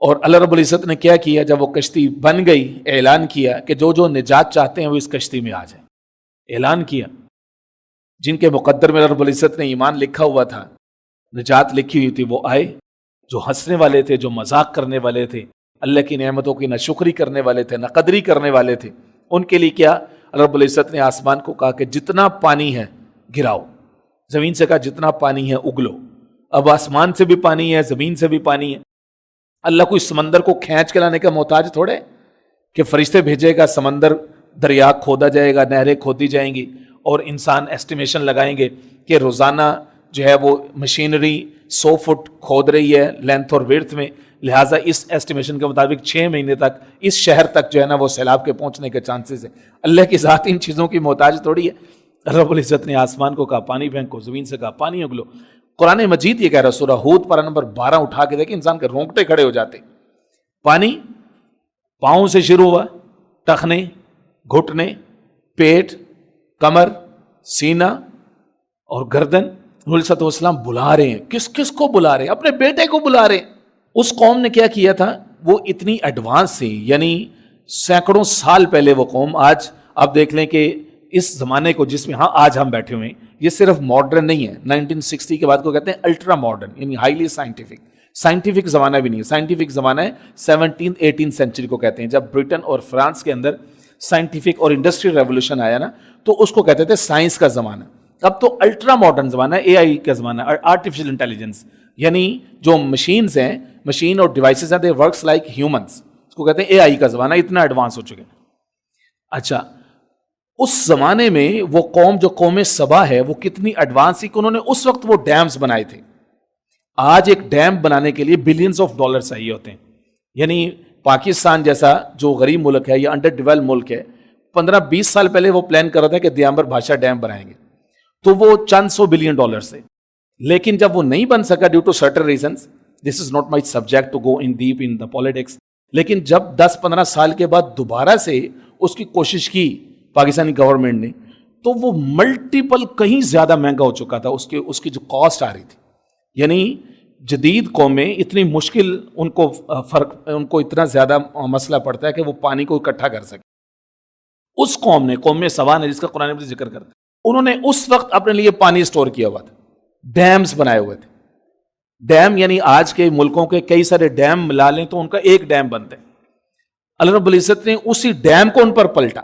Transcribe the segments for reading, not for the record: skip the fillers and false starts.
اور اللہ رب العزت نے کیا کیا، جب وہ کشتی بن گئی اعلان کیا کہ جو جو نجات چاہتے ہیں وہ اس کشتی میں آ جائیں. اعلان کیا. جن کے مقدر میں اللہ رب العزت نے ایمان لکھا ہوا تھا، نجات لکھی ہوئی تھی، وہ آئے. جو ہنسنے والے تھے، جو مذاق کرنے والے تھے، اللہ کی نعمتوں کی ناشکری کرنے والے تھے، ناقدری کرنے والے تھے، ان کے لیے کیا، اللہ رب العزت نے آسمان کو کہا کہ جتنا پانی ہے گراؤ. زمین سے کہا جتنا پانی ہے اگلو. اب آسمان سے بھی پانی ہے، زمین سے بھی پانی ہے. اللہ کوئی سمندر کو کھینچ کے لانے کا محتاج تھوڑے کہ فرشتے بھیجے گا، سمندر دریا کھودا جائے گا، نہریں کھودی جائیں گی، اور انسان ایسٹیمیشن لگائیں گے کہ روزانہ جو ہے وہ مشینری 100 فٹ کھود رہی ہے لینتھ اور ویڈتھ میں، لہٰذا اس ایسٹیمیشن کے مطابق 6 مہینے تک اس شہر تک جو ہے نا وہ سیلاب کے پہنچنے کے چانسز ہیں. اللہ کی ذات ان چیزوں کی محتاج تھوڑی ہے. رب العزت نے آسمان کو کہا پانی پھینکو، زمین سے کہا پانی اگلو. قرآن مجید یہ کہہ رہا، سورہ ہود پارہ نمبر 12 اٹھا کے دیکھیں، انسان کے رونگٹے کھڑے ہو جاتے. پانی پاؤں سے شروع ہوا، ٹخنے، گھٹنے، پیٹ، کمر، سینہ اور گردن. نبی صلی اللہ علیہ وسلم بلا رہے ہیں. کس کس کو بلا رہے ہیں؟ اپنے بیٹے کو بلا رہے ہیں. اس قوم نے کیا کیا تھا، وہ اتنی ایڈوانس تھی، یعنی سینکڑوں سال پہلے وہ قوم. آج آپ دیکھ لیں کہ اس زمانے کو جس میں ہاں آج ہم بیٹھے ہوئے ہیں، یہ صرف ماڈرن نہیں ہے. 1960 کے بعد کو کہتے ہیں الٹرا ماڈرن، یعنی ہائیلی سائنٹیفک. سائنٹیفک زمانہ بھی نہیں ہے، سائنٹیفک زمانہ ہے 17 سینچری کو کہتے ہیں. جب برٹن اور فرانس کے اندر سائنٹیفک اور انڈسٹریل ریولوشن آیا نا، تو اس کو کہتے تھے سائنس کا زمانہ. اب تو الٹرا ماڈرن زمانہ ہے، اے آئی کا زمانہ ہے، آرٹیفیشل انٹیلیجنس. یعنی جو مشینز ہیں، مشین اور ڈیوائسز ہیں، دے ورکس لائک ہیومنس. اس کو کہتے ہیں اے آئی کا زمانہ. اتنا ایڈوانس ہو چکے. اچھا، اس زمانے میں وہ قوم جو قوم سبا ہے وہ کتنی ایڈوانس تھی کہ انہوں نے اس وقت وہ ڈیمز بنائے تھے. آج ایک ڈیم بنانے کے لیے بلینز آف ڈالر چاہیے ہوتے ہیں. یعنی پاکستان جیسا جو غریب ملک ہے یا انڈر ڈیولپ ملک ہے، 15-20 سال پہلے وہ پلان کر رہا تھا کہ دیامبر بھاشا ڈیم بنائیں گے، تو وہ چند سو بلین ڈالر سے. لیکن جب وہ نہیں بن سکا due to certain reasons, this is not my subject to go in deep in the politics, لیکن جب 10-15 سال کے بعد دوبارہ سے اس کی کوشش کی پاکستانی گورنمنٹ نے، تو وہ ملٹیپل کہیں زیادہ مہنگا ہو چکا تھا. اس کی جو کاسٹ آ رہی تھی. یعنی جدید قومیں اتنی مشکل ان کو اتنا زیادہ مسئلہ پڑتا ہے کہ وہ پانی کو اکٹھا کر سکے. اس قوم نے، قوم سبا نے، جس کا قرآن مجید ذکر کرتا ہے، انہوں نے اس وقت اپنے لیے پانی اسٹور کیا ہوا تھا. ڈیمز بنائے ہوئے تھے. ڈیم یعنی آج کے ملکوں کے کئی سارے ڈیم ملا لیں تو ان کا ایک ڈیم بنتا ہے. اللہ رب العزت نے اسی ڈیم کو ان پر پلٹا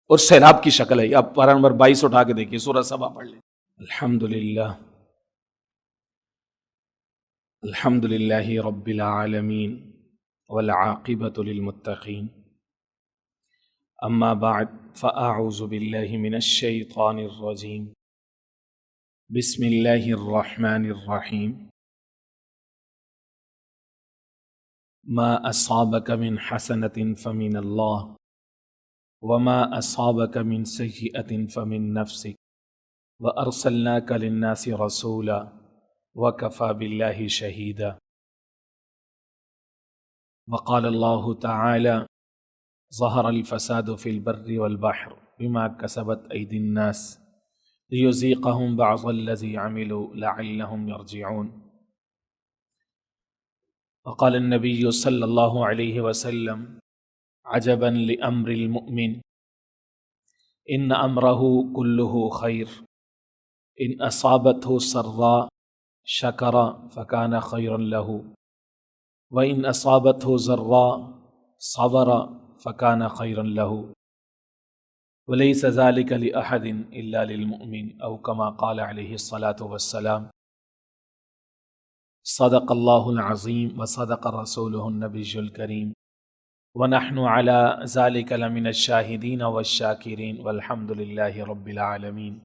اور سیلاب کی شکل ہے. اب پارہ نمبر 22 اٹھا کے دیکھیے، سورہ سبا پڑھ لیں. الحمدللہ رب العالمین والعاقبۃ للمتقین. اما بعد فاعوذ باللہ من الشیطان الرجیم. بسم اللہ الرحمن الرحیم. ما اصابک من حسنۃ فمن اللہ وما اصابک من سیئۃ فمن نفسک وارسلناک للناس رسولا وکفى باللہ شہیدا. وقال اللہ تعالی ظہر الفساد فی البر والبحر بما کسبت ایدی الناس لیذیقہم بعض الذی عملوا لعلہم یرجعون. وقال النبی صلی اللہ علیہ وسلم عجبا لامر المؤمن ان امرہ کلہ خیر ان اصابتہ سراء شکر فکان خیرا لہ وان اصابتہ ضراء صبر فکان خیرا لہ ولیس ذلک لأحد الا للمؤمن او کما قال علیہ الصلاۃ والسلام. صدق اللہ العظیم وصدق رسولہ النبی الکریم ونحن على ذلك لمن الشاہدین والشاکرین والحمد للہ رب العالمین.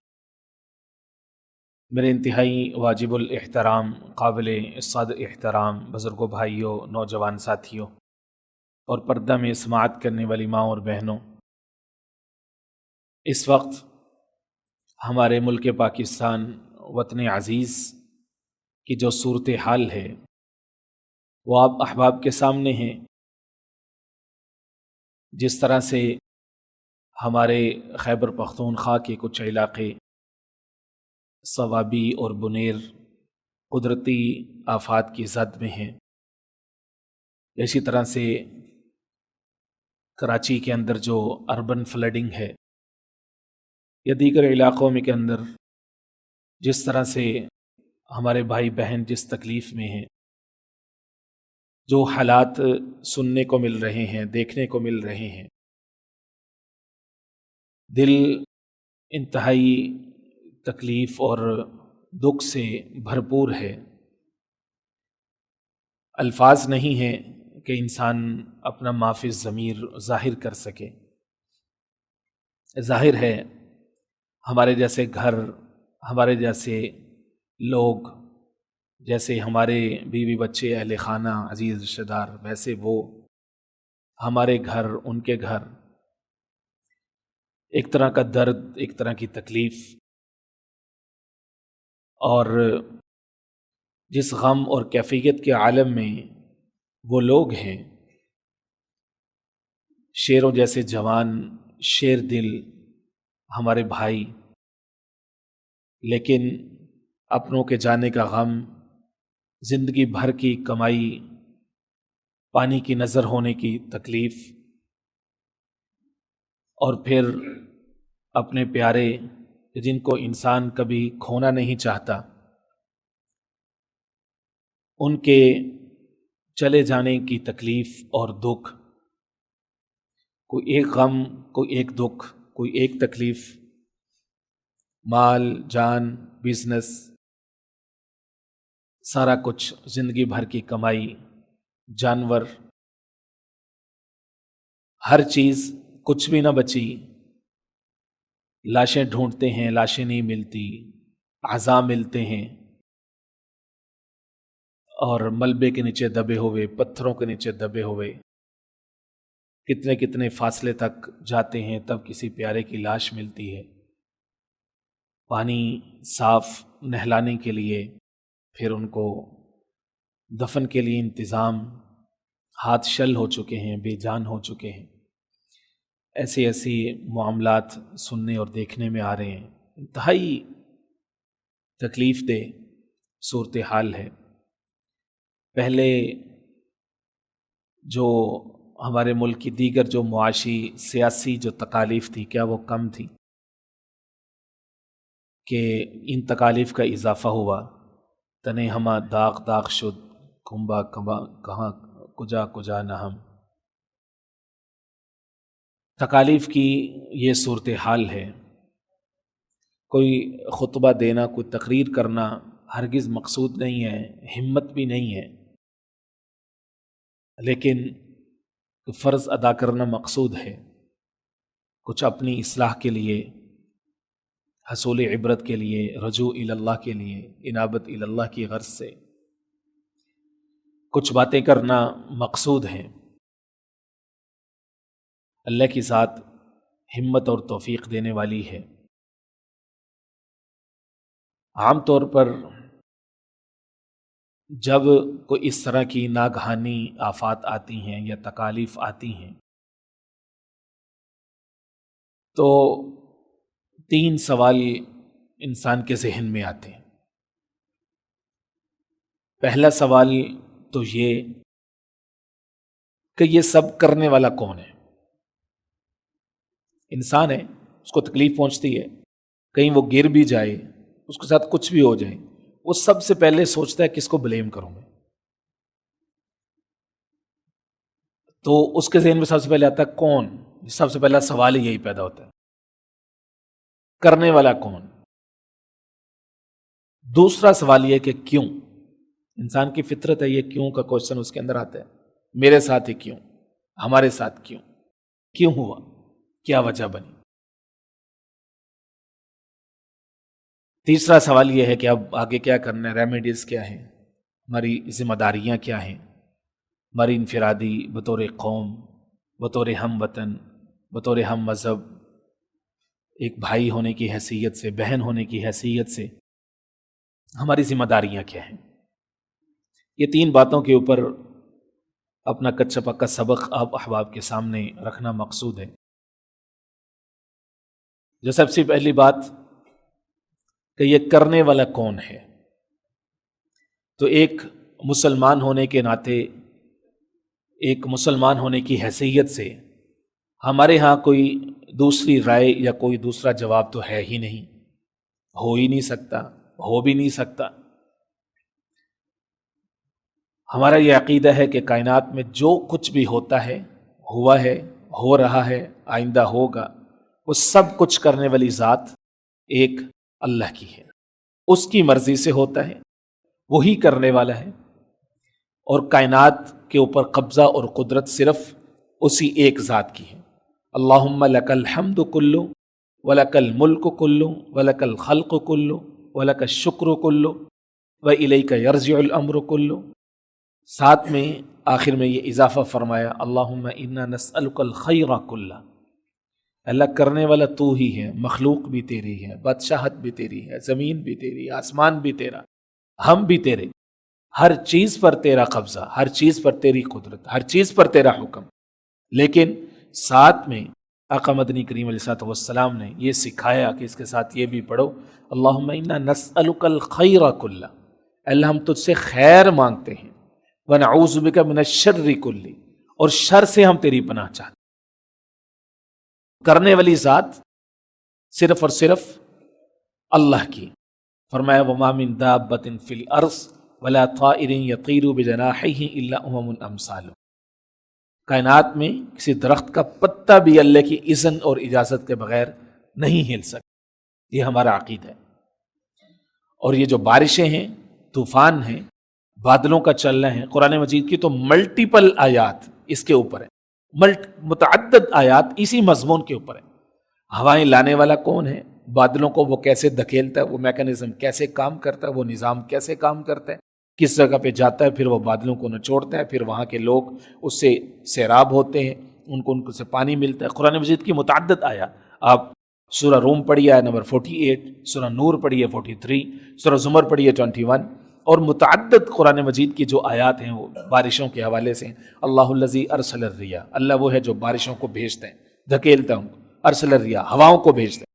میرے انتہائی واجب الاحترام، قابل صد احترام بزرگوں، بھائیوں، نوجوان ساتھیوں اور پردہ میں سماعت کرنے والی ماں اور بہنوں، اس وقت ہمارے ملک پاکستان، وطن عزیز کی جو صورتحال ہے وہ آپ احباب کے سامنے ہے. جس طرح سے ہمارے خیبر پختونخوا کے کچھ علاقے صوابی اور بنیر قدرتی آفات کی زد میں ہیں، اسی طرح سے کراچی کے اندر جو اربن فلڈنگ ہے یا دیگر علاقوں میں کے اندر جس طرح سے ہمارے بھائی بہن جس تکلیف میں ہیں، جو حالات سننے کو مل رہے ہیں، دیکھنے کو مل رہے ہیں، دل انتہائی تکلیف اور دکھ سے بھرپور ہے۔ الفاظ نہیں ہیں کہ انسان اپنا ما فی الضمیر ظاہر کر سکے۔ ظاہر ہے ہمارے جیسے گھر، ہمارے جیسے لوگ، جیسے ہمارے بیوی بچے، اہل خانہ، عزیز رشتہ دار، ویسے وہ ہمارے گھر، ان کے گھر، ایک طرح کا درد، ایک طرح کی تکلیف، اور جس غم اور کیفیت کے عالم میں وہ لوگ ہیں، شیروں جیسے جوان، شیر دل ہمارے بھائی، لیکن اپنوں کے جانے کا غم، زندگی بھر کی کمائی پانی کی نظر ہونے کی تکلیف، اور پھر اپنے پیارے جن کو انسان کبھی کھونا نہیں چاہتا، ان کے چلے جانے کی تکلیف اور دکھ، کوئی ایک غم، کوئی ایک دکھ، کوئی ایک تکلیف، مال، جان، بزنس، سارا کچھ، زندگی بھر کی کمائی، جانور، ہر چیز، کچھ بھی نہ بچی، لاشیں ڈھونڈتے ہیں، لاشیں نہیں ملتی، اعضاء ملتے ہیں اور ملبے کے نیچے دبے ہوئے، پتھروں کے نیچے دبے ہوئے، کتنے کتنے فاصلے تک جاتے ہیں تب کسی پیارے کی لاش ملتی ہے۔ پانی صاف نہلانے کے لیے، پھر ان کو دفن کے لیے انتظام، ہاتھ شل ہو چکے ہیں، بے جان ہو چکے ہیں۔ ایسی ایسی معاملات سننے اور دیکھنے میں آ رہے ہیں۔ انتہائی تکلیف دہ صورتحال ہے۔ پہلے جو ہمارے ملک کی دیگر جو معاشی سیاسی جو تکالیف تھی، کیا وہ کم تھی؟ کہ ان تکالیف کا اضافہ ہوا۔ تنے ہما داغ داغ شد، کھمبا کبا کہاں کجا کجا نہ ہم۔ تکالیف کی یہ صورتحال ہے۔ کوئی خطبہ دینا، کوئی تقریر کرنا ہرگز مقصود نہیں ہے، ہمت بھی نہیں ہے، لیکن فرض ادا کرنا مقصود ہے، کچھ اپنی اصلاح کے لیے، حصول عبرت کے لیے، رجوع الی اللہ کے لیے، انابت الی اللہ کی غرض سے کچھ باتیں کرنا مقصود ہیں۔ اللہ کی ذات ہمت اور توفیق دینے والی ہے۔ عام طور پر جب کوئی اس طرح کی ناگہانی آفات آتی ہیں یا تکالیف آتی ہیں تو 3 سوال انسان کے ذہن میں آتے ہیں۔ پہلا سوال تو یہ کہ یہ سب کرنے والا کون ہے؟ انسان ہے، اس کو تکلیف پہنچتی ہے، کہیں وہ گر بھی جائے، اس کے ساتھ کچھ بھی ہو جائے، وہ سب سے پہلے سوچتا ہے کس کو بلیم کروں گا۔ تو اس کے ذہن میں سب سے پہلے آتا ہے کون؟ سب سے پہلا سوال ہی یہی پیدا ہوتا ہے، کرنے والا کون؟ دوسرا سوال یہ کہ کیوں؟ انسان کی فطرت ہے، یہ کیوں کا کوشچن اس کے اندر آتا ہے۔ میرے ساتھ ہی کیوں؟ ہمارے ساتھ کیوں؟ کیوں ہوا؟ کیا وجہ بنی؟ تیسرا سوال یہ ہے کہ اب آگے کیا کرنا ہے، ریمیڈیز کیا ہیں، ہماری ذمہ داریاں کیا ہیں، ہماری انفرادی بطور قوم، بطور ہم وطن، بطور ہم مذہب، ایک بھائی ہونے کی حیثیت سے، بہن ہونے کی حیثیت سے ہماری ذمہ داریاں کیا ہیں۔ یہ 3 باتوں کے اوپر اپنا کچا پکا سبق آپ احباب کے سامنے رکھنا مقصود ہے۔ جو سب سے پہلی بات کہ یہ کرنے والا کون ہے، تو ایک مسلمان ہونے کے ناطے ایک مسلمان ہونے کی حیثیت سے ہمارے ہاں کوئی دوسری رائے یا کوئی دوسرا جواب تو ہے ہی نہیں، ہو ہی نہیں سکتا، ہو بھی نہیں سکتا۔ ہمارا یہ عقیدہ ہے کہ کائنات میں جو کچھ بھی ہوتا ہے، ہوا ہے، ہو رہا ہے، آئندہ ہوگا، وہ سب کچھ کرنے والی ذات ایک اللہ کی ہے، اس کی مرضی سے ہوتا ہے، وہی کرنے والا ہے، اور کائنات کے اوپر قبضہ اور قدرت صرف اسی ایک ذات کی ہے۔ اللہم لک الحمد کلو ولک الملک کلو ولک الخلق کلو ولک الشکر کلو والیک یرجع الامر کلو۔ ساتھ میں آخر میں یہ اضافہ فرمایا، اللہم انا نسألک الخیر کلہ، اللہ کرنے والا تو ہی ہے، مخلوق بھی تیری ہے، بادشاہت بھی تیری ہے، زمین بھی تیری، آسمان بھی تیرا، ہم بھی تیرے، ہر چیز پر تیرا قبضہ، ہر چیز پر تیری قدرت، ہر چیز پر تیرا حکم۔ لیکن ساتھ میں آقا مدنی کریم علیہ الصلوۃ والسلام نے یہ سکھایا کہ اس کے ساتھ یہ بھی پڑھو، اللہم انا نسألک الخیر کلہ، اللہ ہم تجھ سے خیر مانگتے ہیں، ونعوذ بک من الشر کلہ، اور شر سے ہم تیری پناہ چاہتے ہیں۔ کرنے والی ذات صرف اور صرف اللہ کی، فرمایا وما من دابۃ فی الارض ولا طائر یطیر بجناحیہ الا امم امثالکم، کائنات میں کسی درخت کا پتا بھی اللہ کی اذن اور اجازت کے بغیر نہیں ہل سکتا، یہ ہمارا عقیدہ ہے۔ اور یہ جو بارشیں ہیں، طوفان ہیں، بادلوں کا چلنا ہے، قرآن مجید کی تو ملٹیپل آیات اس کے اوپر ہے، متعدد آیات اسی مضمون کے اوپر ہے۔ ہوائیں لانے والا کون ہے، بادلوں کو وہ کیسے دھکیلتا ہے، وہ میکانزم کیسے کام کرتا ہے، وہ نظام کیسے کام کرتا ہے، کس جگہ پہ جاتا ہے، پھر وہ بادلوں کو نچوڑتا ہے، پھر وہاں کے لوگ اس سے سیراب ہوتے ہیں، ان کو سے پانی ملتا ہے۔ قرآن مجید کی متعدد آیات، آپ سورہ روم پڑھیے آیت نمبر 48، سورہ نور پڑھیے 43، سورہ زمر پڑھیے 21، اور متعدد قرآن مجید کی جو آیات ہیں وہ بارشوں کے حوالے سے ہیں۔ اللہ الذی ارسل الریا، اللہ وہ ہے جو بارشوں کو بھیجتے ہیں، دھکیلتا ہوں، ارسل الریا، ہواؤں کو بھیجتے ہیں،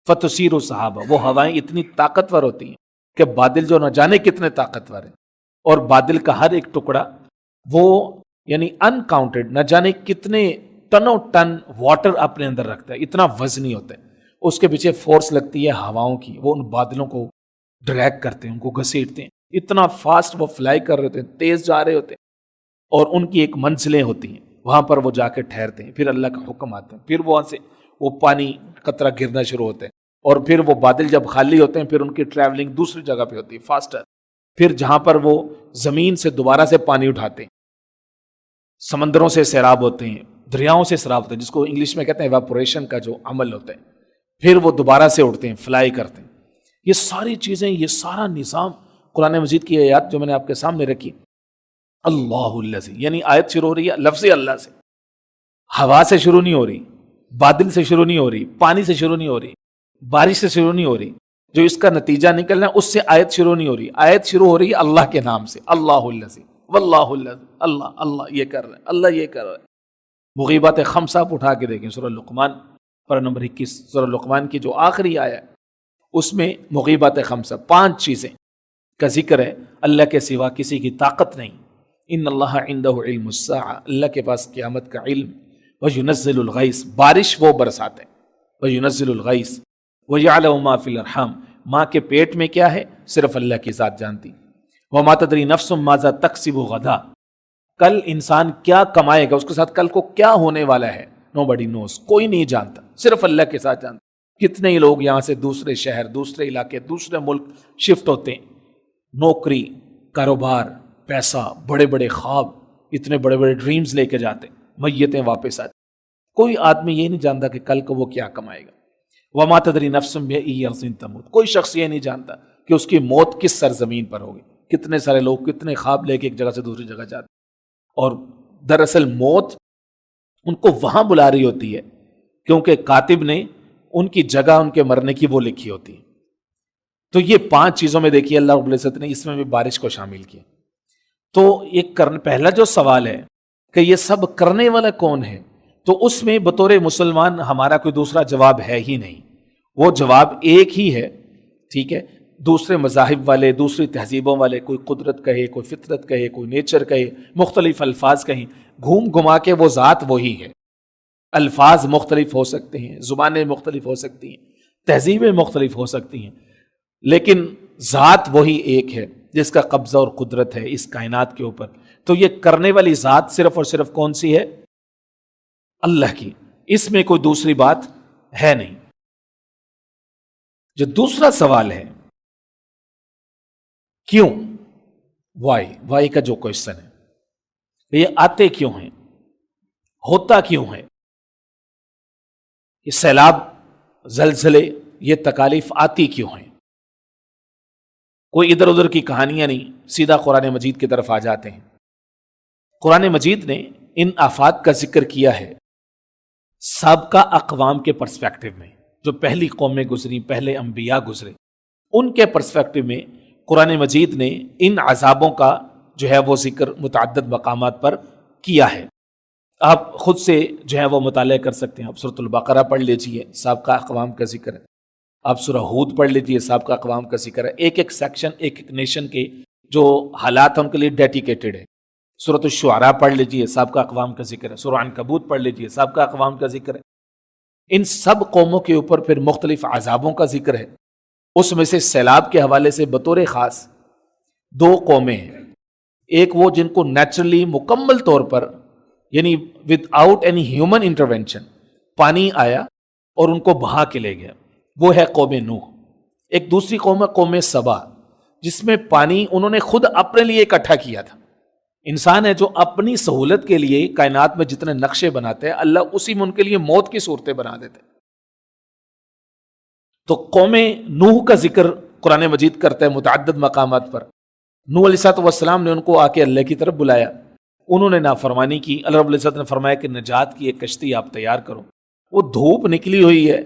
فتثیر سحابا، وہ ہوائیں اتنی طاقتور ہوتی ہیں کہ بادل جو نہ جانے کتنے طاقتور ہیں، اور بادل کا ہر ایک ٹکڑا وہ یعنی انکاؤنٹڈ نہ جانے کتنے ٹنوں ٹن واٹر اپنے اندر رکھتا ہے، اتنا وزنی ہوتا ہے، اس کے پیچھے فورس لگتی ہے ہواؤں کی، وہ ان بادلوں کو ڈریگ کرتے ہیں، ان کو گھسیٹتے ہیں، اتنا فاسٹ وہ فلائی کر رہے ہوتے ہیں، تیز جا رہے ہوتے ہیں، اور ان کی ایک منزلیں ہوتی ہیں، وہاں پر وہ جا کے ٹھہرتے ہیں، پھر اللہ کا حکم آتا ہے، پھر وہاں سے وہ پانی قطرہ گرنا شروع ہوتا ہے، اور پھر وہ بادل جب خالی ہوتے ہیں پھر ان کی ٹریولنگ دوسری جگہ پہ ہوتی ہے فاسٹر، پھر جہاں پر وہ زمین سے دوبارہ سے پانی اٹھاتے ہیں، سمندروں سے سیراب ہوتے ہیں، دریاؤں سے سیراب ہوتے ہیں، جس کو انگلش میں کہتے ہیں ایواپوریشن کا جو عمل ہوتا ہے، پھر وہ دوبارہ سے اٹھتے ہیں، فلائی کرتے ہیں۔ یہ ساری چیزیں، یہ سارا نظام قرآن مجید کی آیات جو میں نے آپ کے سامنے رکھی، اللہ الذی، یعنی آیت شروع ہو رہی ہے لفظ اللہ سے، ہوا سے شروع نہیں ہو رہی، بادل سے شروع نہیں ہو رہی، پانی سے شروع نہیں ہو رہی، بارش سے شروع نہیں ہو رہی، جو اس کا نتیجہ نکلنا ہے اس سے آیت شروع نہیں ہو رہی، آیت شروع ہو رہی ہے اللہ کے نام سے، اللہ الذی، واللہ الذی، اللہ اللہ یہ کر رہا ہے، اللہ یہ کر رہا ہے۔ مغیبات خمسہ آپ اٹھا کے دیکھیں، سورہ لقمان پر نمبر 21، سورہ لقمان کی جو آخری آیا ہے اس میں مغیبات خمسہ، 5 چیزیں کا ذکر ہے، اللہ کے سوا کسی کی طاقت نہیں، ان اللہ عندہ علم الساعہ، اللہ کے پاس قیامت کا علم، وینزل الغیث، بارش وہ برساتے ہیں، وینزل الغیث، ویعلم ما فی الارحام، ماں کے پیٹ میں کیا ہے صرف اللہ کی ذات جانتی، وما تدری نفس ماذا تکسب غدا، کل انسان کیا کمائے گا، اس کے ساتھ کل کو کیا ہونے والا ہے، نو بڈی نوز، کوئی نہیں جانتا، صرف اللہ کے ساتھ جانتا۔ کتنے ہی لوگ یہاں سے دوسرے شہر، دوسرے علاقے، دوسرے ملک شفٹ ہوتے ہیں، نوکری، کاروبار، پیسہ، بڑے بڑے خواب، اتنے بڑے بڑے ڈریمز لے کے جاتے، میتیں واپس آتی، کوئی آدمی یہ نہیں جانتا کہ کل کو وہ کیا کمائے گا۔ وما تدری نفس بأی ارض تموت، کوئی شخص یہ نہیں جانتا کہ اس کی موت کس سرزمین پر ہوگی۔ کتنے سارے لوگ کتنے خواب لے کے ایک جگہ سے دوسری جگہ جاتے، اور دراصل موت ان کو وہاں بلا رہی ہوتی ہے کیونکہ کاتب نے ان کی جگہ ان کے مرنے کی وہ لکھی ہوتی ہے۔ تو یہ 5 چیزوں میں دیکھیے اللہ رب العزت نے اس میں بھی بارش کو شامل کیا۔ تو پہلا جو سوال ہے کہ یہ سب کرنے والا کون ہے، تو اس میں بطور مسلمان ہمارا کوئی دوسرا جواب ہے ہی نہیں، وہ جواب ایک ہی ہے، ٹھیک ہے، دوسرے مذاہب والے، دوسری تہذیبوں والے، کوئی قدرت کہے، کوئی فطرت کہے، کوئی نیچر کہے، مختلف الفاظ کہیں، گھوم گھما کے وہ ذات وہی ہے۔ الفاظ مختلف ہو سکتے ہیں، زبانیں مختلف ہو سکتی ہیں، تہذیبیں مختلف ہو سکتی ہیں، لیکن ذات وہی ایک ہے جس کا قبضہ اور قدرت ہے اس کائنات کے اوپر۔ تو یہ کرنے والی ذات صرف اور صرف کون سی ہے؟ اللہ کی، اس میں کوئی دوسری بات ہے نہیں۔ جو دوسرا سوال ہے کیوں، وائی کا جو کوشچن ہے، یہ آتے کیوں ہیں، ہوتا کیوں ہے، یہ سیلاب، زلزلے، یہ تکالیف آتی کیوں ہیں؟ کوئی ادھر ادھر کی کہانیاں نہیں، سیدھا قرآن مجید کی طرف آ جاتے ہیں۔ قرآن مجید نے ان آفات کا ذکر کیا ہے سابقہ اقوام کے پرسپیکٹو میں، جو پہلی قومیں گزری، پہلے انبیاء گزرے، ان کے پرسپیکٹو میں قرآن مجید نے ان عذابوں کا جو ہے وہ ذکر متعدد مقامات پر کیا ہے۔ آپ خود سے جو ہے وہ مطالعہ کر سکتے ہیں۔ آپ سورۃ البقرہ پڑھ لیجئے، سابقہ اقوام کا ذکر ہے۔ آپ سورہ ہود پڑھ لیجئے، سابقہ اقوام کا ذکر ہے۔ ایک ایک سیکشن، ایک ایک نیشن کے جو حالات ہیں ان کے لیے ڈیڈیکیٹڈ ہے۔ سورۃ الشعراء پڑھ لیجئے، سابقہ اقوام کا ذکر ہے۔ سورہ عنکبوت پڑھ لیجئے، سابقہ اقوام کا ذکر ہے۔ ان سب قوموں کے اوپر پھر مختلف عذابوں کا ذکر ہے۔ اس میں سے سیلاب کے حوالے سے بطور خاص دو قومیں ہیں۔ ایک وہ جن کو نیچرلی مکمل طور پر، یعنی with out any human intervention, پانی آیا اور ان کو بہا کے لے گیا، وہ ہے قوم نوح۔ ایک دوسری قوم ہے قوم سبا، جس میں پانی انہوں نے خود اپنے لیے اکٹھا کیا تھا۔ انسان ہے جو اپنی سہولت کے لیے کائنات میں جتنے نقشے بناتے ہیں، اللہ اسی میں ان کے لیے موت کی صورتیں بنا دیتے۔ تو قوم نوح کا ذکر قرآن مجید کرتا ہے متعدد مقامات پر۔ نوح علیہ السلام نے ان کو آ کے اللہ کی طرف بلایا، انہوں نے نافرمانی کی۔ اللہ رب العزت نے فرمایا کہ نجات کی ایک کشتی آپ تیار کرو۔ وہ دھوپ نکلی ہوئی ہے،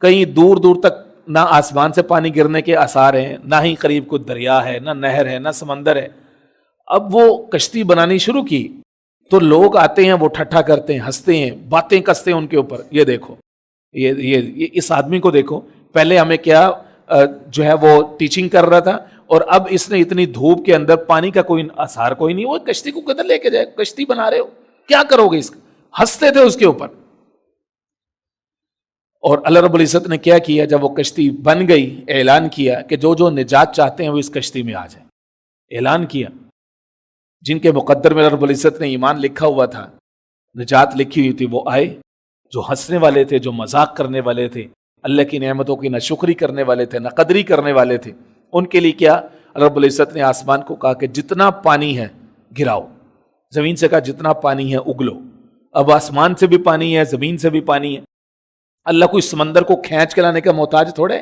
کہیں دور دور تک نہ آسمان سے پانی گرنے کے آثار ہیں، نہ ہی قریب کوئی دریا ہے، نہ نہر ہے، نہ سمندر ہے۔ اب وہ کشتی بنانی شروع کی تو لوگ آتے ہیں، وہ ٹھٹھا کرتے ہیں، ہنستے ہیں، باتیں کستے ہیں ان کے اوپر۔ یہ دیکھو، یہ اس آدمی کو دیکھو، پہلے ہمیں کیا جو ہے وہ ٹیچنگ کر رہا تھا، اور اب اس نے اتنی دھوپ کے اندر پانی کا کوئی آثار کوئی نہیں، وہ کشتی کو کدھر لے کے جائے، کشتی بنا رہے ہو، کیا کرو گے اس کا؟ ہنستے تھے اس کے اوپر۔ اور اللہ رب العزت نے کیا کیا، جب وہ کشتی بن گئی، اعلان کیا کہ جو جو نجات چاہتے ہیں وہ اس کشتی میں آ جائیں۔ اعلان کیا، جن کے مقدر میں اللہ رب العزت نے ایمان لکھا ہوا تھا، نجات لکھی ہوئی تھی، وہ آئے۔ جو ہنسنے والے تھے، جو مذاق کرنے والے تھے، اللہ کی نعمتوں کی نہ شکری کرنے والے تھے، نہ قدری کرنے والے تھے، ان کے لیے کیا، اللہ رب العزت نے آسمان کو کہا کہ جتنا پانی ہے گراؤ، زمین سے کہا جتنا پانی ہے اگلو۔ اب آسمان سے بھی پانی ہے، زمین سے بھی پانی ہے۔ اللہ کوئی سمندر کو کھینچ کے لانے کا محتاج تھوڑے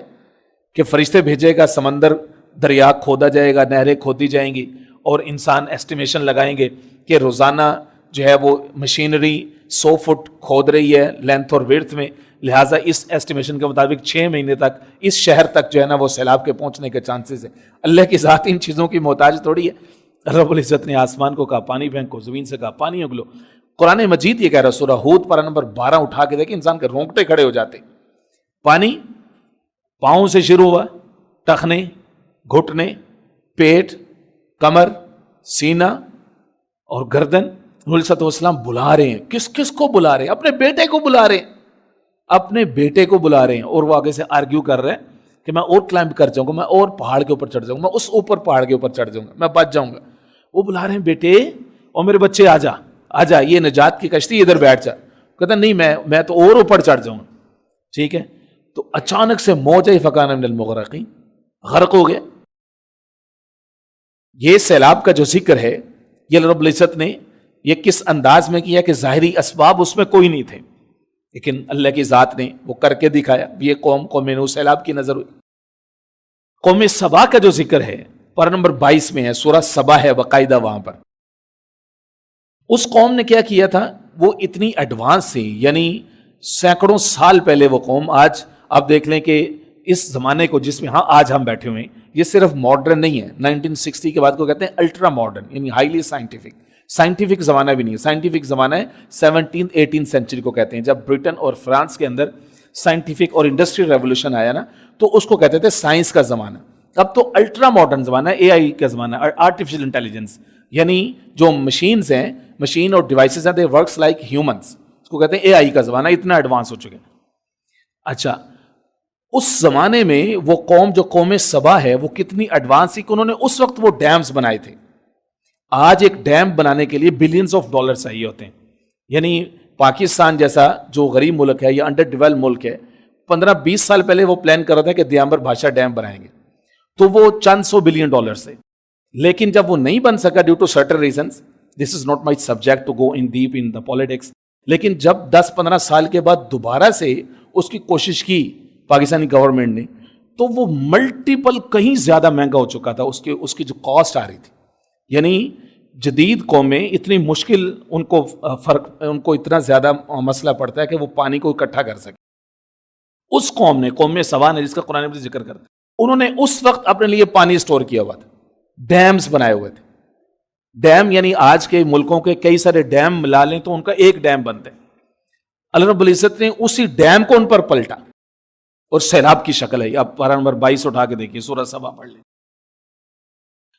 کہ فرشتے بھیجے گا، سمندر دریا کھودا جائے گا، نہریں کھودی جائیں گی، اور انسان ایسٹیمیشن لگائیں گے کہ روزانہ جو ہے وہ مشینری 100 فٹ کھود رہی ہے لینتھ اور ویڈتھ میں، لہٰذا اس ایسٹیمیشن کے مطابق 6 مہینے تک اس شہر تک جو ہے نا وہ سیلاب کے پہنچنے کے چانسز ہیں۔ اللہ کی ذات ان چیزوں کی محتاج تھوڑی ہے۔ رب العزت نے آسمان کو کہا پانی پھینکو، زمین سے کہا پانی اگلو۔ قرآن مجید یہ کہہ رہا ہے، سورہ ہود پارہ نمبر 12 اٹھا کے دیکھیں، انسان کے رونگٹے کھڑے ہو جاتے۔ پانی پاؤں سے شروع ہوا، ٹخنے، گھٹنے، پیٹ، کمر، سینہ اور گردن۔ نبی صلی اللہ علیہ وسلم بلا رہے ہیں، کس کس کو بلا رہے ہیں؟ اپنے بیٹے کو بلا رہے ہیں، اپنے بیٹے کو بلا رہے ہیں، اور وہ آگے سے آرگیو کر رہے ہیں کہ میں اور کلائمب کر جاؤں گا، میں اور پہاڑ کے اوپر چڑھ جاؤں گا، میں اس اوپر پہاڑ کے اوپر چڑھ جاؤں گا، میں بچ جاؤں گا۔ وہ بلا رہے ہیں بیٹے اور میرے بچے، آ جا آ جا، یہ نجات کی کشتی، ادھر بیٹھ جا۔ کہتا نہیں، میں تو اور اوپر چڑھ جاؤں گا۔ ٹھیک ہے، تو اچانک سے موج فکان من المغرقین، غرق ہو گئے۔ یہ سیلاب کا جو ذکر ہے، یہ رب العزت نے یہ کس انداز میں کیا کہ ظاہری اسباب اس میں کوئی نہیں تھے، لیکن اللہ کی ذات نے وہ کر کے دکھایا۔ یہ قوم نوح سیلاب کی نظر ہوئی۔ قوم سبا کا جو ذکر ہے پارہ نمبر 22 میں ہے، سورہ سبا ہے باقاعدہ وہاں پر۔ اس قوم نے کیا کیا تھا، وہ اتنی ایڈوانس تھی، یعنی سینکڑوں سال پہلے وہ قوم، آج آپ دیکھ لیں کہ اس زمانے کو جس میں ہاں آج ہم بیٹھے ہوئے ہیں، یہ صرف ماڈرن نہیں ہے۔ 1960 کے بعد کو کہتے ہیں الٹرا ماڈرن، یعنی ہائیلی سائنٹیفک زمانہ بھی نہیں ہے۔ سائنٹیفک زمانہ ہے 17 سینچری کو کہتے ہیں، جب برٹن اور فرانس کے اندر سائنٹیفک اور انڈسٹریل ریولوشن آیا نا، تو اس کو کہتے تھے سائنس کا زمانہ۔ اب تو الٹرا ماڈرن زمانہ ہے، اے آئی کا زمانہ ہے، آرٹیفیشل انٹیلیجنس، یعنی جو مشینز ہیں، مشین اور ڈیوائسز ہیں، دے ورکس لائک ہیومنس، اس کو کہتے ہیں اے آئی کا زمانہ، اتنا ایڈوانس ہو چکے۔ اچھا، اس زمانے میں وہ قوم جو قوم سبا ہے وہ کتنی ایڈوانس تھی کہ انہوں نے اس وقت وہ ڈیمز بنائے تھے۔ آج ایک ڈیم بنانے کے لیے بلینز آف ڈالر چاہیے ہوتے ہیں، یعنی پاکستان جیسا جو غریب ملک ہے یا انڈر ڈیولپ ملک ہے، 15-20 سال پہلے وہ پلان کر رہا تھا کہ دیامبر بھاشا ڈیم بنائیں گے، تو وہ چند سو بلین ڈالر سے، لیکن جب وہ نہیں بن سکا due to certain reasons, this is not my subject to go in deep in the politics, لیکن جب 10-15 سال کے بعد دوبارہ سے اس کی کوشش کی پاکستانی گورنمنٹ نے، تو وہ ملٹیپل کہیں زیادہ مہنگا ہو چکا تھا، اس کی جو کاسٹ آ رہی تھی، یعنی جدید قومیں اتنی مشکل ان کو اتنا زیادہ مسئلہ پڑتا ہے کہ وہ پانی کو اکٹھا کر سکے۔ اس قوم سبا نے، جس کا قرآن مجید ذکر کرتا ہے، انہوں نے اس وقت اپنے لیے پانی اسٹور کیا ہوا تھا، ڈیمز بنائے ہوئے تھے۔ ڈیم یعنی آج کے ملکوں کے کئی سارے ڈیم ملا لیں تو ان کا ایک ڈیم بنتا ہے۔ اللہ رب العزت نے اسی ڈیم کو ان پر پلٹا، اور سیلاب کی شکل ہے۔ آپ پارہ نمبر 22 اٹھا کے دیکھیے، سورہ سبا پڑھ لیں۔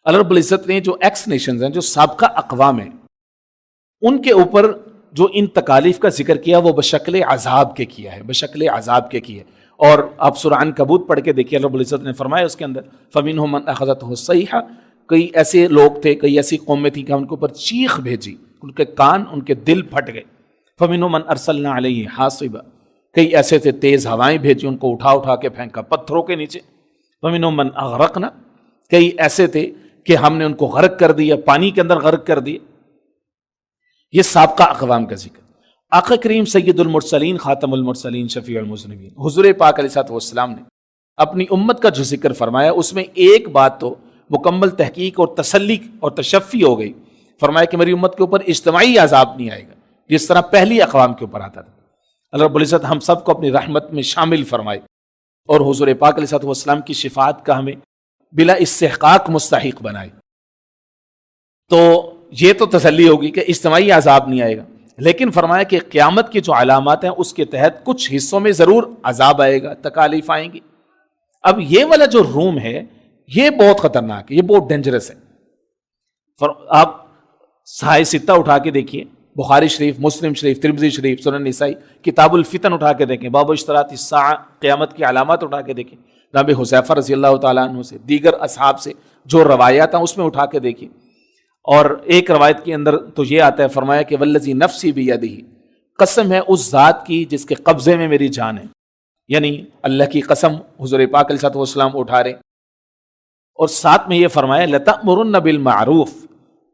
اللہ رب العزت نے جو ایکس نیشنز ہیں، جو سابقہ اقوام ہیں، ان کے اوپر جو ان تکالیف کا ذکر کیا وہ بشکل عذاب کے کیا ہے، بشکل عذاب کے کیا ہے۔ اور آپ سورہ عنکبوت پڑھ کے دیکھیے، اللہ رب العزت نے فرمایا اس کے اندر فَمِنْهُم مَنْ أَخَذَتْهُ الصَّيْحَةُ، کئی ایسے لوگ تھے، کئی ایسی قومیں تھیں کہ ہم ان کے اوپر چیخ بھیجی، ان کے کان، ان کے دل پھٹ گئے۔ فَمِنْهُم مَنْ أَرْسَلْنَا عَلَيْهِ حَاصِبًا، کئی ایسے تھے تیز ہوائیں بھیجی، ان کو اٹھا اٹھا کے پھینکا پتھروں کے نیچے۔ فَمِنْهُم مَنْ أَغْرَقْنَا، کئی ایسے تھے کہ ہم نے ان کو غرق کر دیا، پانی کے اندر غرق کر دیا۔ یہ سابقہ اقوام کا ذکر۔ آقا کریم سید المرسلین، خاتم المرسلین، شفیع المذنبین، حضور پاک علیہ السلام نے اپنی امت کا جو ذکر فرمایا، اس میں ایک بات تو مکمل تحقیق اور تسلی اور تشفی ہو گئی۔ فرمایا کہ میری امت کے اوپر اجتماعی عذاب نہیں آئے گا، جس طرح پہلی اقوام کے اوپر آتا تھا۔ اللہ رب العزت ہم سب کو اپنی رحمت میں شامل فرمائے، اور حضور پاک علیہ السلام کی شفاعت کا ہمیں بلا استحقاق مستحق بنائے۔ تو یہ تو تسلی ہوگی کہ اجتماعی عذاب نہیں آئے گا، لیکن فرمایا کہ قیامت کی جو علامات ہیں اس کے تحت کچھ حصوں میں ضرور عذاب آئے گا، تکالیف آئیں گی۔ اب یہ والا جو روم ہے یہ بہت خطرناک ہے، یہ بہت ڈینجرس ہے۔ آپ صحائح ستہ اٹھا کے دیکھیے، بخاری شریف، مسلم شریف، ترمذی شریف، سنن نسائی، کتاب الفتن اٹھا کے دیکھیں، باب اشتراط الساعہ، قیامت کی علامات اٹھا کے دیکھیں، جناب حذیفہ رضی اللہ تعالیٰ عنہ سے، دیگر اصحاب سے جو روایات ہیں اس میں اٹھا کے دیکھیں۔ اور ایک روایت کے اندر تو یہ آتا ہے، فرمایا کہ والذی نفسی بیدہ، قسم ہے اس ذات کی جس کے قبضے میں میری جان ہے، یعنی اللہ کی قسم حضور پاک علیہ السلام اٹھا رہے، اور ساتھ میں یہ فرمایا لتأمرن بالمعروف،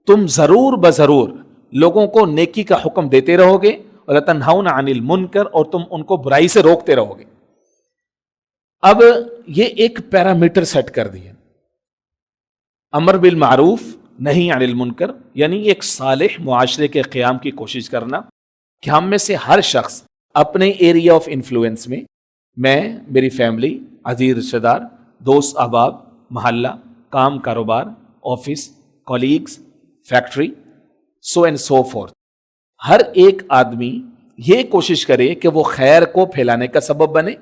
تم ضرور بضرور لوگوں کو نیکی کا حکم دیتے رہو گے، اور لتنہون عن المنکر، اور تم ان کو برائی سے روکتے رہو گے۔ اب یہ ایک پیرامیٹر سیٹ کر دیا، امر بالمعروف، نہیں عن المنکر، یعنی ایک صالح معاشرے کے قیام کی کوشش کرنا کہ ہم میں سے ہر شخص اپنے ایریا آف انفلوئنس میں، میری فیملی، عزیز رشتہ دار، دوست احباب، محلہ، کام کاروبار، office, colleagues, factory, so and so forth, ہر ایک آدمی یہ کوشش کرے کہ وہ خیر کو پھیلانے کا سبب بنے،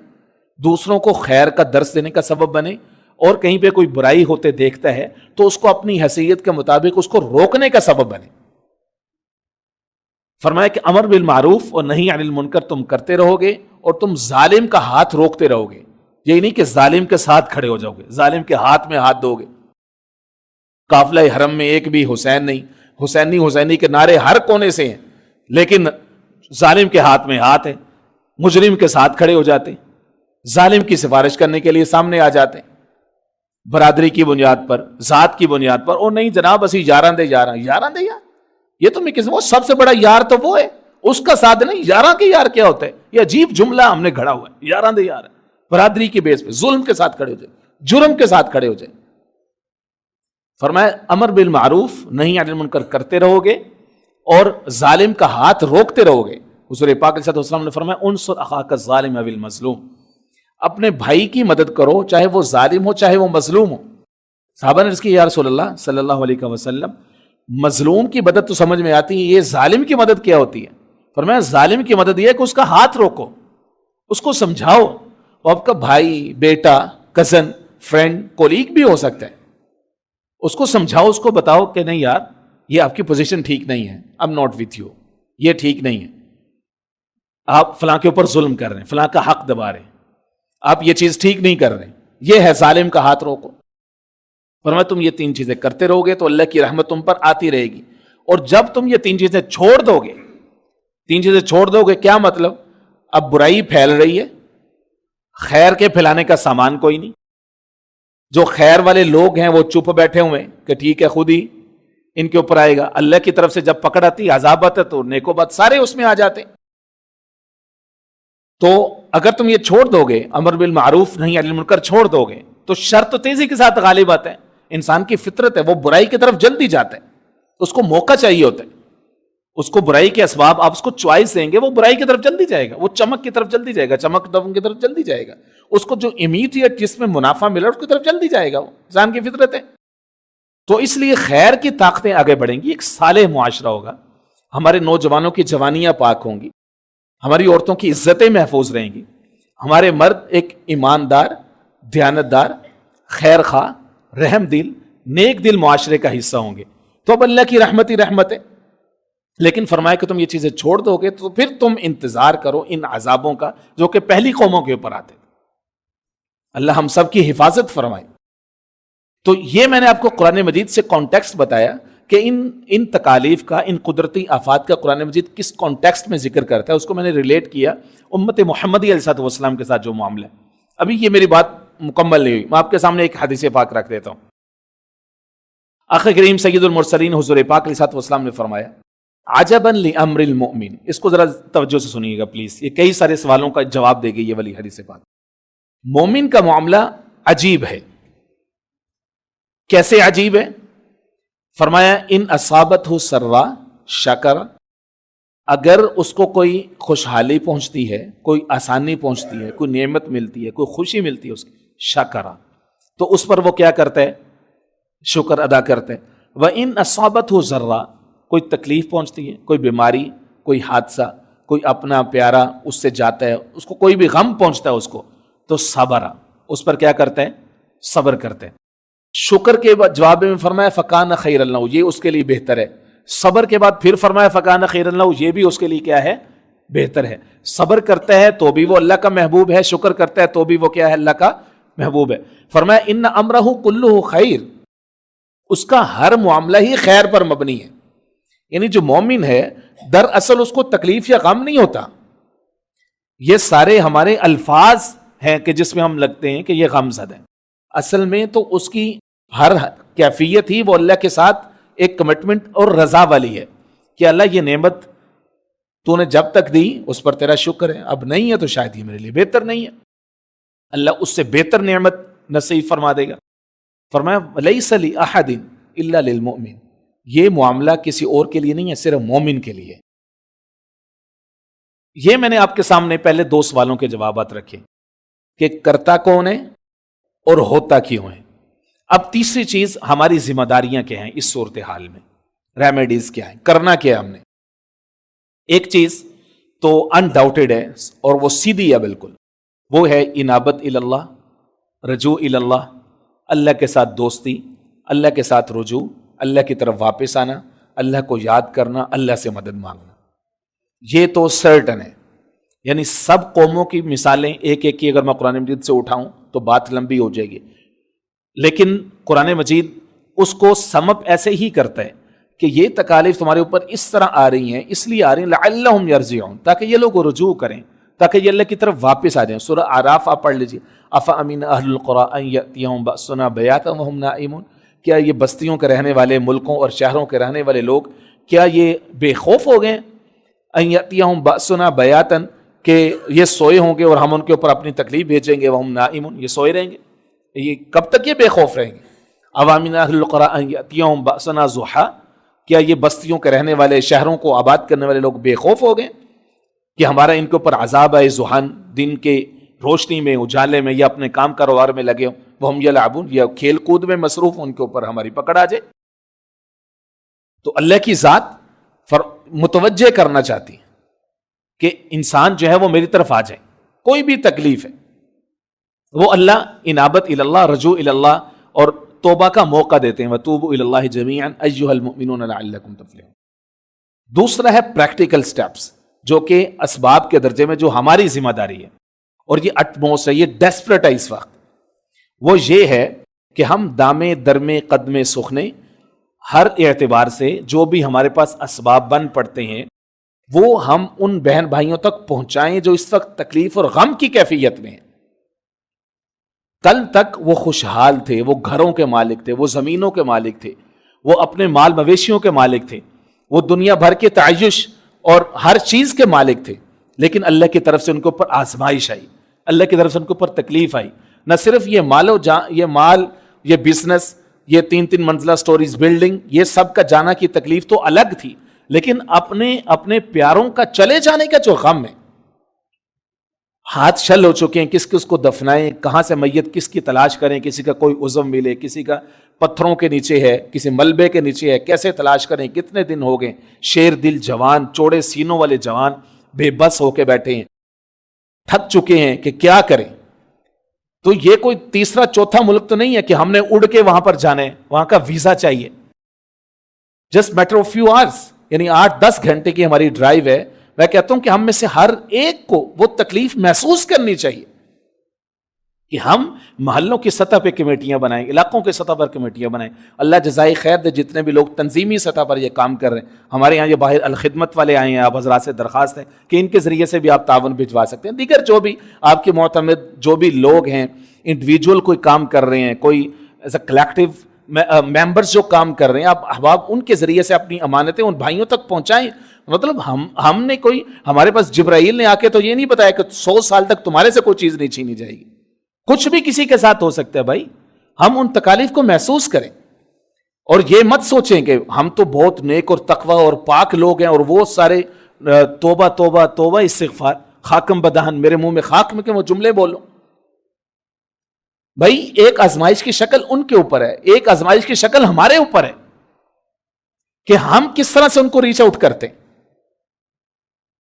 دوسروں کو خیر کا درس دینے کا سبب بنے، اور کہیں پہ کوئی برائی ہوتے دیکھتا ہے تو اس کو اپنی حیثیت کے مطابق اس کو روکنے کا سبب بنے۔ فرمایا کہ امر بالمعروف اور نہیں عن المنکر تم کرتے رہو گے، اور تم ظالم کا ہاتھ روکتے رہو گے۔ یہی نہیں کہ ظالم کے ساتھ کھڑے ہو جاؤ گے، ظالم کے ہاتھ میں ہاتھ دو گے۔ قافلہ حرم میں ایک بھی حسین نہیں، حسینی کے نعرے ہر کونے سے ہیں، لیکن ظالم کے ہاتھ میں ہاتھ ہے، مجرم کے ساتھ کھڑے ہو جاتے ہیں، ظالم کی سفارش کرنے کے لیے سامنے آ جاتے ہیں، برادری کی بنیاد پر، ذات کی بنیاد پر، اور نہیں جناب اسی یاراں دے یار، یہ تو میں وہ سب سے بڑا یار تو وہ ہے، اس کا ساتھ نہیں، یاراں کے یار کیا ہوتا ہے؟ یہ عجیب جملہ ہم نے گھڑا ہوا ہے، یاراں دے یار، برادری کی بیس پہ ظلم کے ساتھ کھڑے ہو جائے، جرم کے ساتھ کھڑے ہو جائے۔ فرمایا امر بالمعروف نہیں عن المنکر کرتے رہو گے، اور ظالم کا ہاتھ روکتے رہو گے۔ حضور پاک علیہ السلام نے فرمایا انصر اخاک الظالم بالمظلوم، اپنے بھائی کی مدد کرو، چاہے وہ ظالم ہو چاہے وہ مظلوم ہو۔ صحابہ نے عرض کی یا رسول اللہ صلی اللہ علیہ وسلم، مظلوم کی مدد تو سمجھ میں آتی ہے، یہ ظالم کی مدد کیا ہوتی ہے؟ فرمایا ظالم کی مدد یہ ہے کہ اس کا ہاتھ روکو، اس کو سمجھاؤ، وہ آپ کا بھائی، بیٹا، کزن، فرینڈ، کولیگ بھی ہو سکتا ہے، اس کو سمجھاؤ، اس کو بتاؤ کہ نہیں یار یہ آپ کی پوزیشن ٹھیک نہیں ہے، اب ناٹ وتھ یو، یہ ٹھیک نہیں ہے، آپ فلاں کے اوپر ظلم کر رہے ہیں، فلاں کا حق دبا رہے ہیں، آپ یہ چیز ٹھیک نہیں کر رہے ہیں، یہ ہے ظالم کا ہاتھ روکو۔ فرمایا تم یہ 3 چیزیں کرتے رہو گے تو اللہ کی رحمت تم پر آتی رہے گی، اور جب تم یہ 3 چیزیں چھوڑ دو گے، 3 چیزیں چھوڑ دو گے، کیا مطلب؟ اب برائی پھیل رہی ہے، خیر کے پھیلانے کا سامان کوئی نہیں، جو خیر والے لوگ ہیں وہ چپ بیٹھے ہوئے کہ ٹھیک ہے خود ہی ان کے اوپر آئے گا، اللہ کی طرف سے جب پکڑ آتی، عذاب آتا تو نیکو بات سارے اس میں آ جاتے۔ تو اگر تم یہ چھوڑ دو گے، امر بالمعروف نہی عن المنکر چھوڑ دو گے، تو شر تو تیزی کے ساتھ غالب آتا ہے، انسان کی فطرت ہے، وہ برائی کی طرف جلدی جاتا ہے، اس کو موقع چاہیے ہوتا ہے، اس کو برائی کے اسباب آپ اس کو چوائس دیں گے، وہ برائی کی طرف جلدی جائے گا، وہ چمک کی طرف جلدی جائے گا، چمک دم کی طرف جلدی جائے گا، اس کو جو امیڈیٹ جس میں منافع ملا اس کی طرف جلدی جائے گا، وہ انسان کی فطرت ہے۔ تو اس لیے خیر کی طاقتیں آگے بڑھیں گی، ایک صالح معاشرہ ہوگا، ہمارے نوجوانوں کی جوانیاں پاک ہوں گی، ہماری عورتوں کی عزتیں محفوظ رہیں گی، ہمارے مرد ایک ایماندار، دیانتدار، خیر خواہ، رحم دل، نیک دل معاشرے کا حصہ ہوں گے، تو اب اللہ کی رحمت ہی رحمت ہے۔ لیکن فرمایا کہ تم یہ چیزیں چھوڑ دو گے تو پھر تم انتظار کرو ان عذابوں کا جو کہ پہلی قوموں کے اوپر آتے تھے۔ اللہ ہم سب کی حفاظت فرمائے۔ تو یہ میں نے آپ کو قرآن مجید سے کانٹیکسٹ بتایا کہ ان تکالیف کا، ان قدرتی آفات کا قرآن مجید کس کانٹیکسٹ میں ذکر کرتا ہے، اس کو میں نے ریلیٹ کیا امت محمدی علیہ الصلوۃ والسلام کے ساتھ جو معاملہ ہے۔ ابھی یہ میری بات مکمل نہیں ہوئی، میں آپ کے سامنے ایک حدیث پاک رکھ دیتا ہوں۔ آقا کریم سید المرسلین حضور پاک علیہ الصلوۃ والسلام نے فرمایا عجبا لامر المؤمن، اس کو ذرا توجہ سے سنیے گا پلیز، یہ کئی سارے سوالوں کا جواب دے گی یہ والی حدیث پاک۔ مومن کا معاملہ عجیب ہے، کیسے عجیب ہے؟ فرمایا ان اصابتہ سرا شکر، اگر اس کو کوئی خوشحالی پہنچتی ہے، کوئی آسانی پہنچتی ہے، کوئی نعمت ملتی ہے، کوئی خوشی ملتی ہے اس کی، شکر، تو اس پر وہ کیا کرتا ہے؟ شکر ادا کرتا ہے۔ وَإِنْ أَصَابَتْهُ ضَرًّا، کوئی تکلیف پہنچتی ہے، کوئی بیماری، کوئی حادثہ، کوئی اپنا پیارا اس سے جاتا ہے، اس کو کوئی بھی غم پہنچتا ہے اس کو، تو صبر، اس پر کیا کرتے ہیں؟ صبر کرتے ہیں۔ شکر کے جواب میں فرمایا فَكَانَ خَيْرًا لَهُ، یہ اس کے لیے بہتر ہے۔ صبر کے بعد پھر فرمایا فَكَانَ خَيْرًا لَهُ، یہ بھی اس کے لیے کیا ہے؟ بہتر ہے۔ صبر کرتا ہے تو بھی وہ اللہ کا محبوب ہے، شکر کرتا ہے تو بھی وہ کیا ہے؟ اللہ کا محبوب ہے۔ فرمایا ان امرہ کلہ خیر، اس کا ہر معاملہ ہی خیر پر مبنی ہے، یعنی جو مومن ہے دراصل اس کو تکلیف یا غم نہیں ہوتا، یہ سارے ہمارے الفاظ ہیں کہ جس میں ہم لگتے ہیں کہ یہ غم زدہ ہے، اصل میں تو اس کی ہر کیفیت ہی وہ اللہ کے ساتھ ایک کمٹمنٹ اور رضا والی ہے کہ اللہ یہ نعمت تو نے جب تک دی اس پر تیرا شکر ہے، اب نہیں ہے تو شاید یہ میرے لیے بہتر نہیں ہے، اللہ اس سے بہتر نعمت نصیب فرما دے گا۔ فرمایا لَيْسَ لِأَحَدٍ إِلَّا لِلْمُؤْمِنِ، یہ معاملہ کسی اور کے لیے نہیں ہے، صرف مومن کے لیے۔ یہ میں نے آپ کے سامنے پہلے 2 سوالوں کے جوابات رکھے کہ کرتا کون ہے اور ہوتا کیوں ہے۔ اب تیسری چیز ہماری ذمہ داریاں کیا ہیں اس صورتحال میں، ریمیڈیز کیا ہیں، کرنا کیا ہے ہم نے۔ ایک چیز تو انڈاؤٹیڈ ہے اور وہ سیدھی ہے بالکل، وہ ہے انابت اللہ، رجوع اللہ، اللہ کے ساتھ دوستی، اللہ کے ساتھ رجوع، اللہ کی طرف واپس آنا، اللہ کو یاد کرنا، اللہ سے مدد مانگنا، یہ تو سرٹن ہے۔ یعنی سب قوموں کی مثالیں ایک ایک کی اگر میں قرآن مجید سے اٹھاؤں تو بات لمبی ہو جائے گی، لیکن قرآن مجید اس کو سم اپ ایسے ہی کرتا ہے کہ یہ تکالیف تمہارے اوپر اس طرح آ رہی ہیں، اس لیے آ رہی ہیں لعلہم یرجعون، تاکہ یہ لوگ رجوع کریں، تاکہ یہ اللہ کی طرف واپس آ جائیں۔ سورہ اعراف آپ پڑھ لیجیے، افامن اہل القری ان یاتیہم باسنا بیاتا وہم نائمون، کیا یہ بستیوں کے رہنے والے، ملکوں اور شہروں کے رہنے والے لوگ کیا یہ بے خوف ہو گئے ان یاتیہم باسنا بیاتا، کہ یہ سوئے ہوں گے اور ہم ان کے اوپر اپنی تکلیف بھیجیں گے، وہم نائمون، یہ سوئے رہیں گے، یہ کب تک یہ بے خوف رہیں گے؟ افامن اہل القری ان یاتیہم باسنا ضحی، کیا یہ بستیوں کے رہنے والے، شہروں کو آباد کرنے والے لوگ بے خوف ہو گئے کہ ہمارا ان کے اوپر عذاب ہے ضحیٰ، دن کے روشنی میں، اجالے میں، یا اپنے کام کاروبار میں لگے ہوں، وہ ہم یلعبون، یا کھیل کود میں مصروف ہوں، ان کے اوپر ہماری پکڑ آ جائے۔ تو اللہ کی ذات متوجہ کرنا چاہتی ہے کہ انسان جو ہے وہ میری طرف آ جائے، کوئی بھی تکلیف ہے، وہ اللہ انابت اللہ، رجوع اللہ اور توبہ کا موقع دیتے ہیں. وَتُوبُوا إِلَى اللَّهِ جَمِيعًا أَيُّهَا الْمُؤْمِنُونَ لَعَلَّكُمْ تُفْلِحُونَ. دوسرا ہے پریکٹیکل سٹیپس، جو کہ اسباب کے درجے میں جو ہماری ذمہ داری ہے، اور یہ اٹموسٹ ہے، یہ ڈیسپریٹ ہے اس وقت. وہ یہ ہے کہ ہم دامے درمے قدمے سخنے ہر اعتبار سے جو بھی ہمارے پاس اسباب بن پڑتے ہیں وہ ہم ان بہن بھائیوں تک پہنچائیں جو اس وقت تکلیف اور غم کی کیفیت میں ہیں. کل تک وہ خوشحال تھے، وہ گھروں کے مالک تھے، وہ زمینوں کے مالک تھے، وہ اپنے مال مویشیوں کے مالک تھے، وہ دنیا بھر کے تعیش اور ہر چیز کے مالک تھے. لیکن اللہ کی طرف سے ان کے اوپر آزمائش آئی، اللہ کی طرف سے ان کے اوپر تکلیف آئی. نہ صرف یہ مال، یہ بزنس، یہ 3 منزلہ سٹوریز بلڈنگ، یہ سب کا جانا کی تکلیف تو الگ تھی، لیکن اپنے پیاروں کا چلے جانے کا جو غم ہے. ہاتھ شل ہو چکے ہیں، کس کو دفنائیں، کہاں سے میت کس کی تلاش کریں، کسی کا کوئی عزم ملے، کسی کا پتھروں کے نیچے ہے، کسی ملبے کے نیچے ہے، کیسے تلاش کریں، کتنے دن ہو گئے. شیر دل جوان، چوڑے سینوں والے جوان بے بس ہو کے بیٹھے ہیں، تھک چکے ہیں کہ کیا کریں. تو یہ کوئی تیسرا چوتھا ملک تو نہیں ہے کہ ہم نے اڑ کے وہاں پر جانا ہے، وہاں کا ویزا چاہیے. Just matter of few hours, یعنی 8-10 گھنٹے کی ہماری ڈرائیو ہے. میں کہتا ہوں کہ ہم میں سے ہر ایک کو وہ تکلیف محسوس کرنی چاہیے کہ ہم محلوں کی سطح پہ کمیٹیاں بنائیں، علاقوں کی سطح پر کمیٹیاں بنائیں. اللہ جزائے خیر دے جتنے بھی لوگ تنظیمی سطح پر یہ کام کر رہے ہیں. ہمارے یہاں یہ باہر الخدمت والے آئے ہیں، آپ حضرات سے درخواست ہے کہ ان کے ذریعے سے بھی آپ تعاون بھجوا سکتے ہیں. دیگر جو بھی آپ کے معتمد جو بھی لوگ ہیں، انڈیویجول کوئی کام کر رہے ہیں، کوئی ایز اے کلیکٹیو ممبرز جو کام کر رہے ہیں، آپ احباب ان کے ذریعے سے اپنی امانتیں ان بھائیوں تک پہنچائیں. مطلب ہم نے کوئی، ہمارے پاس جبرائیل نے آ کے تو یہ نہیں بتایا کہ 100 سال تک تمہارے سے کوئی چیز نہیں چھینی جائے گی. کچھ بھی کسی کے ساتھ ہو سکتا ہے بھائی. ہم ان تکالیف کو محسوس کریں اور یہ مت سوچیں کہ ہم تو بہت نیک اور تقوی اور پاک لوگ ہیں اور وہ سارے توبہ توبہ توبہ استغفار، خاکم بدہن، میرے منہ میں خاک میں کہ وہ جملے بولوں. بھائی ایک آزمائش کی شکل ان کے اوپر ہے، ایک آزمائش کی شکل ہمارے اوپر ہے کہ ہم کس طرح سے ان کو ریچ آؤٹ کرتے ہیں.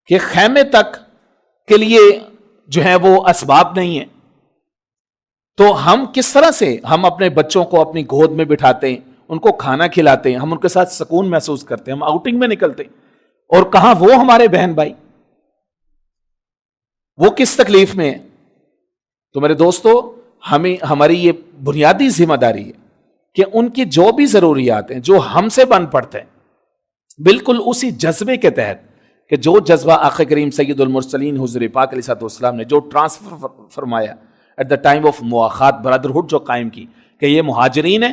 کہ خیمے تک کے لیے جو ہے وہ اسباب نہیں ہیں، تو ہم کس طرح سے ہم اپنے بچوں کو اپنی گود میں بٹھاتے ہیں، ان کو کھانا کھلاتے ہیں، ہم ان کے ساتھ سکون محسوس کرتے ہیں، ہم آؤٹنگ میں نکلتے ہیں. اور کہاں وہ ہمارے بہن بھائی، وہ کس تکلیف میں ہیں. تو میرے دوستو، ہماری یہ بنیادی ذمہ داری ہے کہ ان کی جو بھی ضروریات ہیں جو ہم سے بن پڑتے ہیں، بالکل اسی جذبے کے تحت کہ جو جذبہ آقا کریم سید المرسلین حضور پاک علیہ السلام نے جو ٹرانسفر فرمایا at the time of مواخات، brotherhood جو قائم کی کہ یہ مہاجرین ہیں،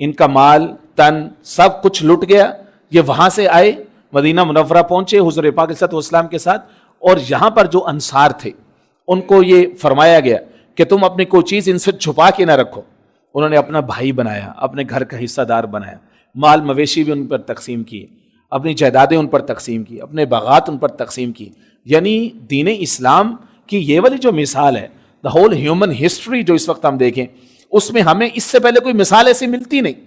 ان کا مال تن سب کچھ لٹ گیا، یہ وہاں سے آئے، مدینہ منورہ پہنچے حضور پاک علیہ السلام کے ساتھ، اور یہاں پر جو انصار تھے ان کو یہ فرمایا گیا کہ تم اپنی کوئی چیز ان سے چھپا کے نہ رکھو. انہوں نے اپنا بھائی بنایا، اپنے گھر کا حصہ دار بنایا، مال مویشی بھی ان پر تقسیم کیے، اپنی جائیدادیں ان پر تقسیم کی، اپنے باغات ان پر تقسیم کی. یعنی دین اسلام کی یہ والی جو مثال ہے، دا ہول ہیومن ہسٹری جو اس وقت ہم دیکھیں، اس میں ہمیں اس سے پہلے کوئی مثال ایسی ملتی نہیں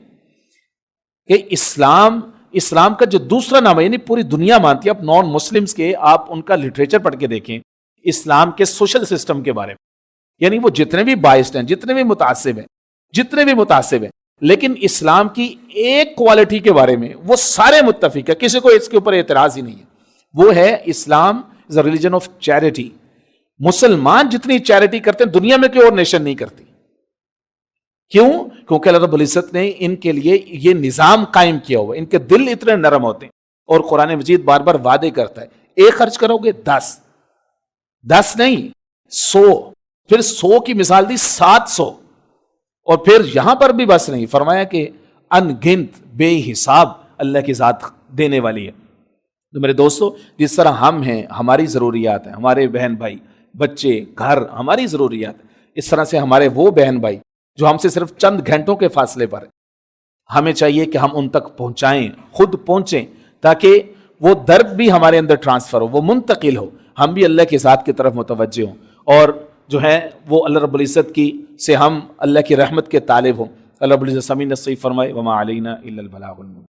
کہ اسلام کا جو دوسرا نام ہے، یعنی پوری دنیا مانتی ہے. اب نان مسلمز کے آپ ان کا لٹریچر پڑھ کے دیکھیں اسلام کے سوشل سسٹم کے بارے میں، یعنی وہ جتنے بھی بائسڈ ہیں، جتنے بھی متعصب ہیں، لیکن اسلام کی ایک کوالٹی کے بارے میں وہ سارے متفق ہیں، کسی کو اس کے اوپر اعتراض ہی نہیں ہے. وہ ہے اسلام از اے ریلیجن آف چیریٹی. مسلمان جتنی چیریٹی کرتے ہیں دنیا میں کوئی اور نیشن نہیں کرتی. کیوں؟ کیونکہ اللہ رب العزت نے ان کے لیے یہ نظام قائم کیا ہوا ہے. ان کے دل اتنے نرم ہوتے ہیں، اور قرآن مجید بار بار وعدے کرتا ہے، ایک خرچ کرو گے 10 نہیں 100، پھر 100 کی مثال دی 700، اور پھر یہاں پر بھی بس نہیں، فرمایا کہ ان گنت بے حساب اللہ کی ذات دینے والی ہے. تو میرے دوستو، جس طرح ہم ہیں، ہماری ضروریات ہیں، ہمارے بہن بھائی بچے گھر ہماری ضروریات، اس طرح سے ہمارے وہ بہن بھائی جو ہم سے صرف چند گھنٹوں کے فاصلے پر ہیں، ہمیں چاہیے کہ ہم ان تک پہنچائیں، خود پہنچیں، تاکہ وہ درد بھی ہمارے اندر ٹرانسفر ہو، وہ منتقل ہو، ہم بھی اللہ کی ذات کی طرف متوجہ ہوں، اور جو ہے وہ اللہ رب العزت کی سے ہم اللہ کی رحمت کے طالب ہوں. اللہ رب العزت سمین نصیب فرمائے. وما علینا الا البلاغ المبین.